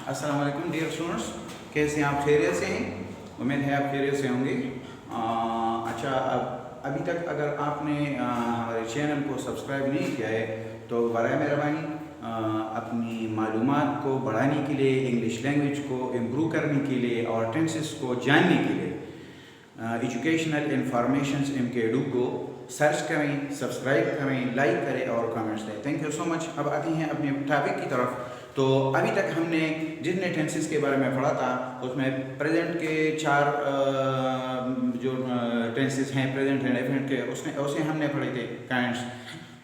अस्सलाम वालेकुम dear students, कैसे हैं आप? खैरियत से हैं? उम्मीद है आप खैरियत से होंगे। अच्छा, अभी तक अगर आपने हमारे चैनल को सब्सक्राइब नहीं किया है तो बराए मेहरबानी अपनी मालूमात को बढ़ाने के लिए, इंग्लिश लैंग्वेज को इम्प्रूव करने के लिए और टेंसेस को जानने के लिए एजुकेशनल इंफॉर्मेशंस MKEDU को सर्च करें, सब्सक्राइब करें, लाइक करें और कमेंट्स दें। Thank you so much. अब आते हैं अपने टॉपिक की तरफ। तो अभी तक हमने जितने टेंसेस के बारे में पढ़ा था उसमें प्रेजेंट के चार जो टेंसेस हैं, प्रेजेंट एंड डेफिनेट के, उसे हमने पढ़े थे काइंड्स,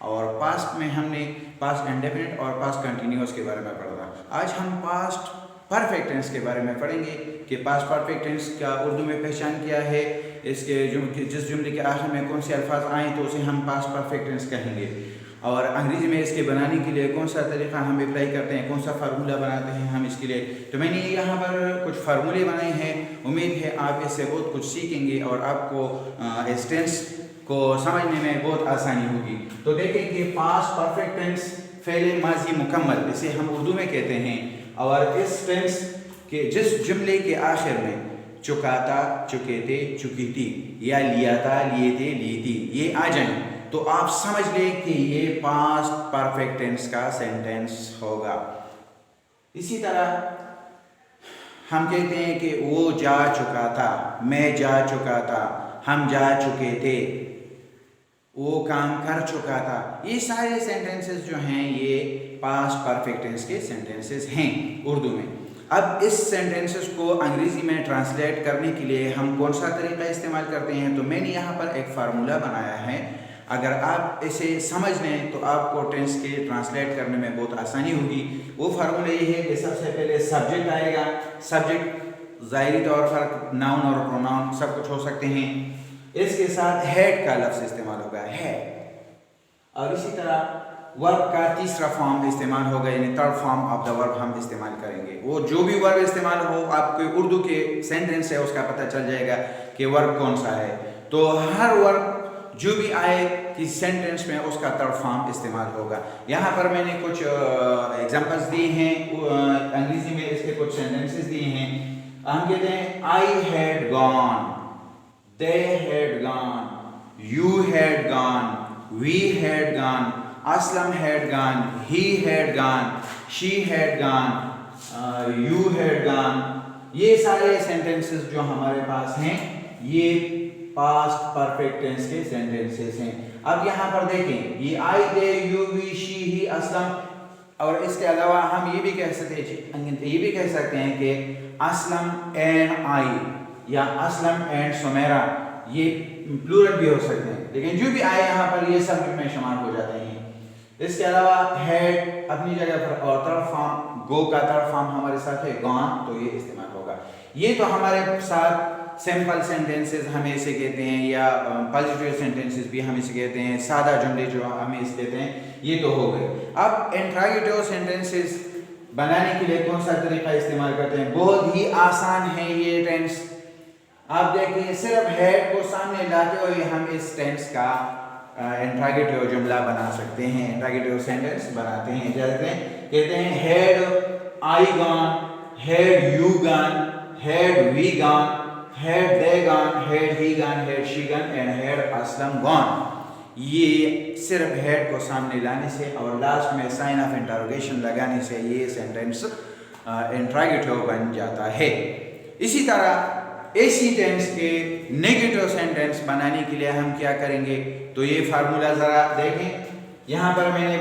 और पास्ट में हमने पास्ट इंडेफिनिट और पास्ट कंटिन्यूअस के बारे में पढ़ा था। आज हम पास्ट परफेक्ट टेंस के बारे में पढ़ेंगे कि पास्ट परफेक्ट टेंस का उर्दू में पहचान क्या है, इसके जिस जुमले के आखिर में कौन से अल्फाज आए तो उसे हम पास्ट परफेक्ट टेंस कहेंगे, और अंग्रेज़ी में इसके बनाने के लिए कौन सा तरीक़ा हम अप्लाई करते हैं, कौन सा फार्मूला बनाते हैं हम इसके लिए। तो मैंने यहाँ पर कुछ फार्मूले बनाए हैं। उम्मीद है आप इससे बहुत कुछ सीखेंगे और आपको इस टेंस को समझने में बहुत आसानी होगी। तो देखें कि पास्ट परफेक्ट टेंस फ़ेल माज़ी मुकम्मल, इसे हम उर्दू में कहते हैं, और इस टेंस के जिस जुमले के आखिर में चुकाता, चुके थे, चुकी थी, या लिया था, लिए थे, ली थी, ये आ जाए तो आप समझ लें कि ये पास्ट परफेक्ट टेंस का सेंटेंस होगा। इसी तरह हम कहते हैं कि वो जा चुका था, मैं जा चुका था, हम जा चुके थे, वो काम कर चुका था। ये सारे सेंटेंसेस जो हैं ये पास्ट परफेक्ट टेंस के सेंटेंसेस हैं उर्दू में। अब इस सेंटेंसेस को अंग्रेज़ी में ट्रांसलेट करने के लिए हम कौन सा तरीका इस्तेमाल करते हैं, तो मैंने यहाँ पर एक फार्मूला बनाया है। अगर आप इसे समझ लें तो आपको टेंस के ट्रांसलेट करने में बहुत आसानी होगी। वो फार्मूला ये है कि सबसे पहले सब्जेक्ट आएगा। सब्जेक्ट ज़ाहिरी तौर पर नाउन और प्रोनाउन सब कुछ हो सकते हैं। इसके साथ हेड का लफ्ज़ इस्तेमाल होगा, है, और इसी तरह वर्ब का तीसरा फॉर्म इस्तेमाल होगा, यानी third form of the verb हम इस्तेमाल करेंगे। वो जो भी वर्ब इस्तेमाल हो, आपके उर्दू के सेंटेंस है उसका पता चल जाएगा कि वर्ब कौन सा है। तो हर वर्ब जो भी आए किसी सेंटेंस में उसका थर्ड फॉर्म इस्तेमाल होगा। यहाँ पर मैंने कुछ एग्जांपल्स दिए हैं, अंग्रेजी में इसके कुछ सेंटेंसेस दिए हैं। हम कहते हैं I had gone, they had gone, you had gone, we had gone, Aslam had gone, he had gone, she had gone, you had gone। ये सारे सेंटेंसेस जो हमारे पास हैं ये पास्ट परफेक्ट टेंस के सेंटेंसेस हैं। अब यहाँ पर देखें, ये आई, दे, यू, वी, शी, ही, असलम, और इसके अलावा हम ये भी कह सकते हैं कि असलम एंड आई, या असलम एंड सुमेरा, ये प्लूरल भी हो सकते हैं, लेकिन जो भी आए यहाँ पर ये सब में शामिल हो जाते हैं। इसके अलावा हेड अपनी जगह पर, और थर्ड फॉर्म गो का थर्ड फॉर्म हमारे साथ है गॉन, तो ये इस्तेमाल होगा। ये तो हमारे साथ सिंपल सेंटेंसेस हम इसे कहते हैं, या पॉजिटिव सेंटेंसेस भी हम इसे कहते हैं, सादा जुमले जो हम इसे कहते हैं, ये तो हो गए। अब इंट्रोगेटिव सेंटेंसेस बनाने के लिए कौन सा तरीका इस्तेमाल करते हैं? बहुत ही आसान है ये टेंस। आप देखिए, सिर्फ हेड को सामने लाते हुए हम इस टेंस का इंट्रोगेटिव जुमला बना सकते हैं, इंट्रोगेटिव सेंटेंस बनाते हैं। जैसे कहते हैं had I gone, had you gone, had we gone, had they gone, had he gone, had she gone, and had Aslam gone. ये सिर्फ हेड को सामने लाने से और लास्ट में साइन ऑफ इंटरोगेशन लगाने से ये सेंटेंस इंट्रोगेटिव बन जाता है। इसी तरह इसी टेंस के नेगेटिव सेंटेंस बनाने के लिए हम क्या करेंगे, तो ये फार्मूला ज़रा देखें। यहाँ पर मैंने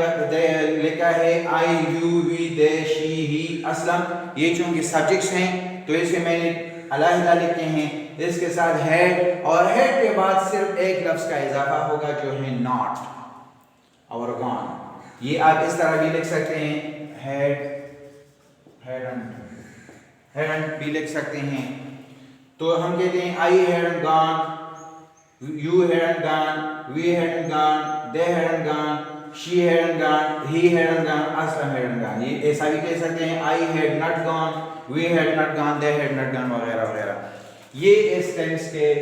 लिखा है आई, यू, वी, दे, शी, ही, असलम, ये चूँकि सब्जेक्ट्स हैं तो इसे मैंने अलग-अलग लिखे हैं। इसके साथ हेड, और हेड के बाद सिर्फ एक लफ्ज़ का इजाफा होगा जो है नॉट और गॉन। ये आप इस तरह भी लिख सकते हैं, हेड भी लिख सकते हैं। तो हम कहते हैं I hadn't gone, you hadn't gone, we hadn't gone, they hadn't gone, she hadn't gone, he hadn't gone, Aslam hadn't gone. ये ऐसा भी कह सकते हैं I had not gone, we had not gone, they had not gone, वगैरह वगैरह। ये इस टेंस के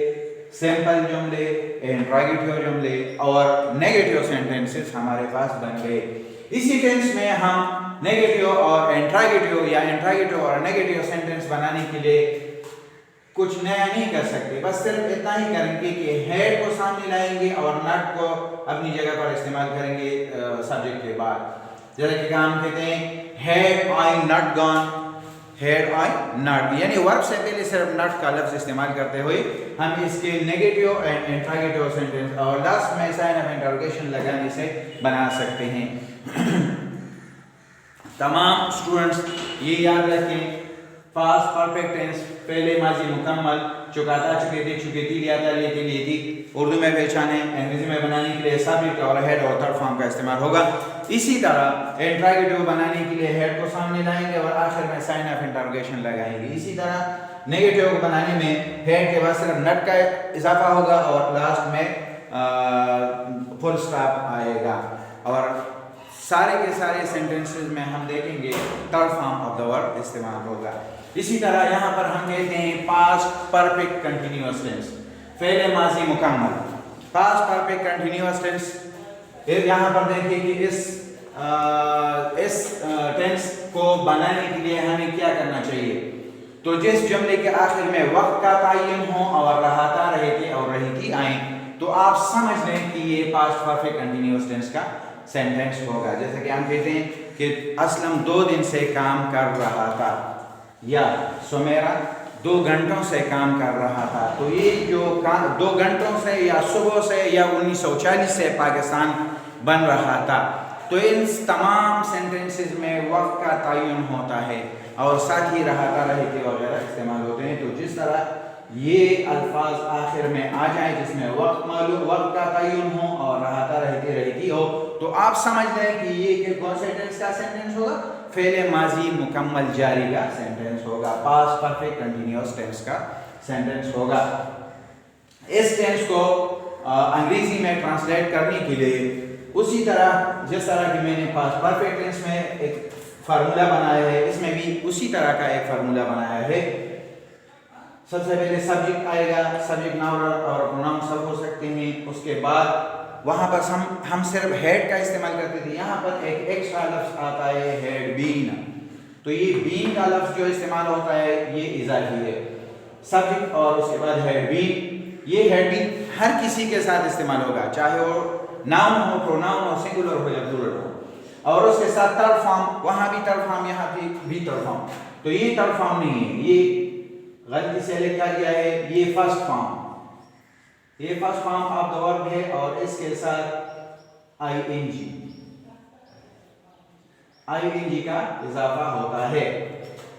सिंपल जुमले, इंट्रोगेटिव जुमले और नेगेटिव सेंटेंसेस हमारे पास बन गए। इसी टेंस में हम नेगेटिव और इंट्रागेटिव या इंट्रागेटिव और नेगेटिव सेंटेंस बनाने के लिए कुछ नया नहीं कर सकते, बस सिर्फ इतना ही करेंगे कि हेड को सामने लाएंगे और नट को अपनी जगह पर इस्तेमाल करेंगे सब्जेक्ट के बाद। जैसे कि हम कहते हैं had I not gone, had I not, यानी वर्ब से पहले सिर्फ नॉट का लफ्ज इस्तेमाल करते हुए हम इसके नेगेटिव एंड इंट्रागेटिव सेंटेंस और लास्ट में साइन ऑफ इंटरोगेशन लगाने से बना सकते हैं। तमाम स्टूडेंट्स ये याद रखें, पास्ट परफेक्ट टेंस पहले माजी मुकम्मल, चुकाता चुके थे, चुके थी, लिया था, लिए थे, लिए थी, उर्दू में पहचाने, अंग्रेजी में बनाने के लिए सब्जेक्ट और हेड और थर्ड फॉर्म का इस्तेमाल होगा। इसी तरह इंट्रागेटिव बनाने के लिए हेड को सामने लाएंगे और आखिर में साइन ऑफ इंटरोगेशन लगाएंगे। इसी तरह नेगेटिव को बनाने में हेड के बाद सिर्फ नट का इजाफा होगा और लास्ट में फुल स्टॉप आएगा। और सारे के सारे सेंटेंसेस में हम देखेंगे third form of the verb इस्तेमाल होगा। इसी तरह यहाँ पर हम कहते हैं पास्ट परफेक्ट कंटिन्यूअस टेंस, फेले माजी मुकम्मल, पास्ट परफेक्ट कंटिन्यूअस टेंस। यहाँ पर देखिए कि इस टेंस को बनाने के लिए हमें क्या करना चाहिए। तो जिस जुमले के आखिर में वक्त का तयन हो और रहाता, रहे थे और रही थी आए, तो आप समझ लें कि ये पास्ट परफेक्ट कंटिन्यूअस टेंस का सेंटेंस होगा। जैसे कि हम कहते हैं कि असलम 2 दिन से काम कर रहा था, या सुमेरा 2 घंटों से काम कर रहा था। तो ये जो काम 2 घंटों से या सुबह से या 1940 से पाकिस्तान बन रहा था, तो इन तमाम सेंटेंसेस में वक्त का तयन होता है और साथ ही रहा था, रहे थे वगैरह इस्तेमाल होते हैं। तो जिस तरह ये अल्फाज आखिर में आ जाए जिसमें वक्त का तयन हो और रहा था, रहती रहती हो, तो आप समझ लें कि ये कौन से टेंस का सेंटेंस होगा, फेले माजी मुकम्मल जारी का सेंटेंस होगा, पास्ट परफेक्ट कंटिन्यूअस टेंस का सेंटेंस होगा। इस टेंस को अंग्रेजी में ट्रांसलेट करने के लिए उसी तरह जिस तरह की मैंने पास्ट परफेक्ट टेंस में एक फार्मूला बनाया है, इसमें भी उसी तरह का एक फार्मूला बनाया है। सबसे पहले सब्जेक्ट आएगा, सब्जेक्ट नाउन और प्रोनाउन सब हो सकते हैं। उसके बाद वहाँ पर हम सिर्फ हेड का इस्तेमाल करते थे, यहाँ पर एक एक्स्ट्रा लफ्ज आता है हेड बीन। तो ये बीन का लफ्ज जो इस्तेमाल होता है ये इजाफी है, सब्जेक्ट और उसके बाद हेड बीन। ये हेड बीन हर किसी के साथ इस्तेमाल होगा, चाहे वो नाउन हो, प्रोनाउन हो, सिंगुलर हो या प्लूरल हो। और उसके साथ थर्ड फॉर्म, वहाँ भी थर्ड फॉर्म, यहाँ भी थर्ड फॉर्म। तो ये थर्ड फॉर्म नहीं है, ये गलती से लिखा गया है, ये फर्स्ट फॉर्म, ये first form of the verb है और इसके साथ आईएनजी का इजाफा होता है।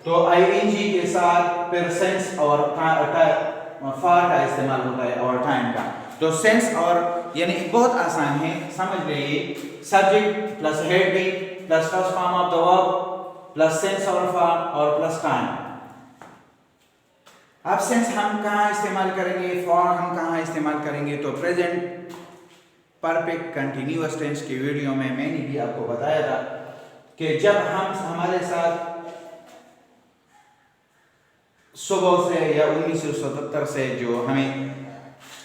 तो आईएनजी के साथ फिर सेंस और फार का इस्तेमाल होता है और टाइम का। तो सेंस और यानी बहुत आसान है, समझ लीजिए, सब्जेक्ट प्लस हेड भी plus first form of the verb plus sense और फार और प्लस टाइम। अब सेंस हम कहाँ इस्तेमाल करेंगे, फॉर हम कहाँ इस्तेमाल करेंगे। तो प्रेजेंट परफेक्ट कंटिन्यूअस टेंस की वीडियो में मैंने भी आपको बताया था कि जब हम हमारे साथ सुबह से या 1977 से जो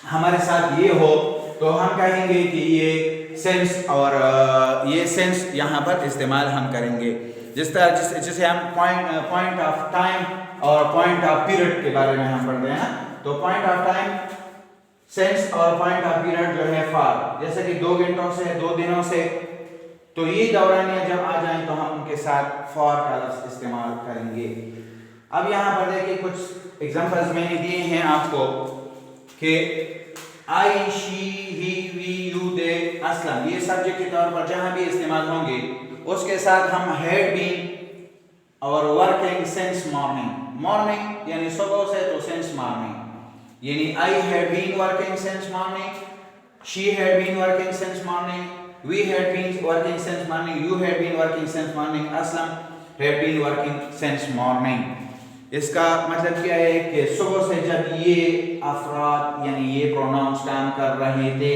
हमारे साथ ये हो, तो हम कहेंगे कि ये सेंस और ये सेंस यहाँ पर इस्तेमाल हम करेंगे। जिसे हम पॉइंट ऑफ टाइम और पॉइंट ऑफ पीरियड के बारे में हम पढ़ते हैं ना। तो पॉइंट ऑफ टाइम सेंस और पॉइंट ऑफ पीरियड जो है फार, जैसे कि 2 घंटों से, 2 दिनों से, तो ये दौरानिया जब आ जाए तो हम उनके साथ फॉर का लफ्ज इस्तेमाल करेंगे। अब यहाँ पर देखिए कुछ एग्जांपल्स मैंने दिए हैं आपको कि आई, शी, ही, वी, यू, दे, असलम, ये सब्जेक्ट के तौर पर जहां भी इस्तेमाल होंगे उसके साथ हम हैड बीन और वर्किंग सिंस मॉर्निंग यानी सुबह से, तो सिंस मॉर्निंग यानी I had been working since morning, she had been working since morning, we had been working since morning, you had been working since morning, Aslam had been working since morning. इसका मतलब क्या है कि सुबह से जब ये अफराद यानी ये प्रोनाउंस काम कर रहे थे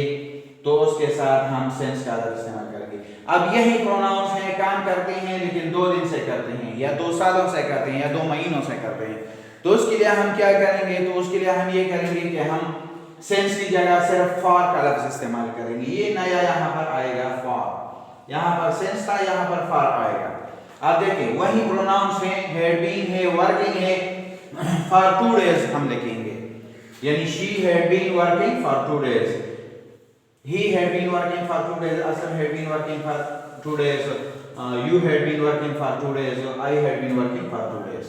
तो उसके साथ हम सेंस का इस्तेमाल करेंगे। अब यही प्रोनाउंस हैं, काम करते हैं लेकिन 2 दिन से करते हैं या 2 सालों से करते हैं या 2 महीनों से करते हैं, तो उसके लिए हम क्या करेंगे, तो उसके लिए हम ये करेंगे कि हम सेंस की जगह सिर्फ फॉर का लफ्ज इस्तेमाल करेंगे। ये नया यहाँ पर आएगा फॉर, यहाँ पर सेंस था, यहाँ पर फॉर आएगा। आप देखें वही प्रोनाउंस हैं, हैड बीन है, वर्किंग है, फॉर 2 days हम लिखेंगे, यानी she had been working for 2 days, he had been working for 2 days, Aslam had been working for 2 days, you had been working for 2 days, I had been working for 2 days.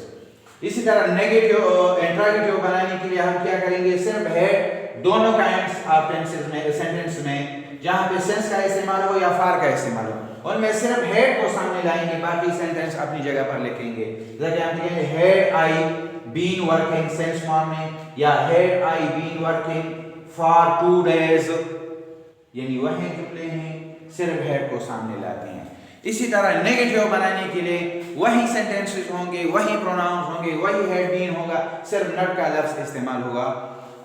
इसी तरह negative interrogative बनाने के लिए हम क्या करेंगे, सिर्फ had दोनों काइंड्स ऑफ टेंसेस में, सेंटेंस में जहाँ पे सेंस का इस्तेमाल हो या फार का इस्तेमाल हो, उनमें सिर्फ हैड को सामने लाएंगे, बाकी सेंटेंस अपनी जगह पर लिखेंगे। जैसे हम कहेंगे had I been working since morning, या had I been working for 2 days, यानी वही जुमले हैं, सिर्फ हैड को सामने लाते हैं। इसी तरह नेगेटिव बनाने के लिए वही सेंटेंसेस होंगे, वही प्रोनाउंस होंगे, वही हैड बीन होगा, सिर्फ नट का लफ्ज इस्तेमाल होगा।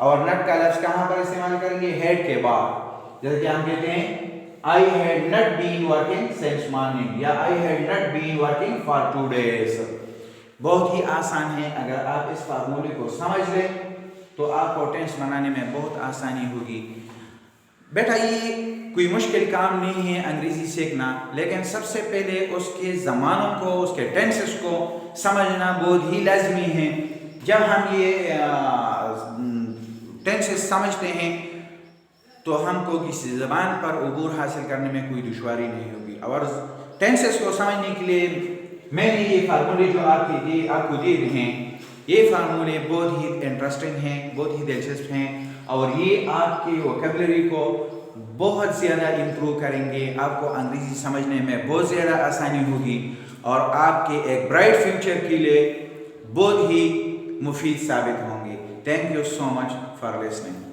और नट का लफ्ज कहाँ पर इस्तेमाल करेंगे, हेड के बाद। जैसे कि हम कहते हैं I had not been working since morning, या I had not been working for 2 days। बहुत ही आसान है, अगर आप इस फार्मूले को समझ लें तो आपको टेंस बनाने में बहुत आसानी होगी। बेटा ये कोई मुश्किल काम नहीं है अंग्रेज़ी सीखना, लेकिन सबसे पहले उसके ज़मानों को, उसके टेंसेस को समझना बहुत ही लाजमी है। जब हम ये टेंसेस समझते हैं तो हमको किसी ज़बान पर अबूर हासिल करने में कोई दुश्वारी नहीं होगी। और टेंसेस को समझने के लिए मैंने ये फार्मूले जो आपको दे रहे हैं, ये फार्मूले बहुत ही इंटरेस्टिंग हैं, बहुत ही दिलचस्प हैं, और ये आपकी वोकैबुलरी को बहुत ज़्यादा इम्प्रूव करेंगे, आपको अंग्रेज़ी समझने में बहुत ज़्यादा आसानी होगी, और आपके एक ब्राइट फ्यूचर के लिए बहुत ही मुफीद साबित होंगे। Thank you so much for listening.